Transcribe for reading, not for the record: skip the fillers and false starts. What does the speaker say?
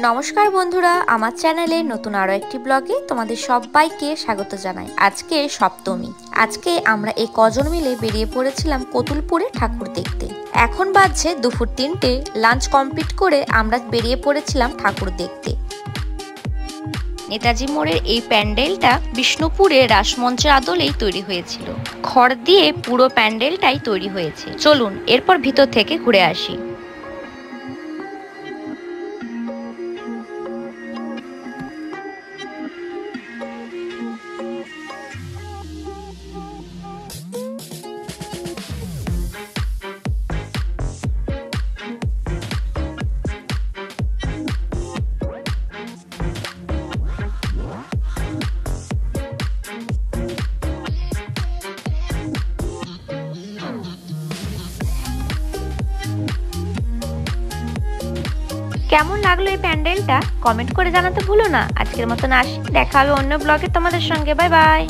নমস্কার বন্ধুরা, আমার চ্যানেলে নতুন আরো একটি ব্লগে তোমাদের সবাইকে স্বাগত জানাই। আজকে সপ্তমী। আজকে আমরা এই কজন মিলে বেরিয়ে পড়েছিলাম কতুলপুরে ঠাকুর দেখতে। এখন বাজছে দুপুর 3টে। লাঞ্চ কমপ্লিট করে আমরা বেরিয়ে পড়েছিলাম ঠাকুর দেখতে। নেতাজি মোড়ের এই প্যান্ডেলটা বিষ্ণুপুরে রাসমঞ্চের আদলেই তৈরি হয়েছিল। খড় দিয়ে পুরো প্যান্ডেলটাই তৈরি হয়েছে। চলুন এরপর ভিতর থেকে ঘুরে আসি। কেমন লাগলো এই প্যান্ডেলটা কমেন্ট করে জানাতে ভুলো না। আজকের মতন আসি, দেখা হবে অন্য ব্লগে তোমাদের সঙ্গে। Bye bye.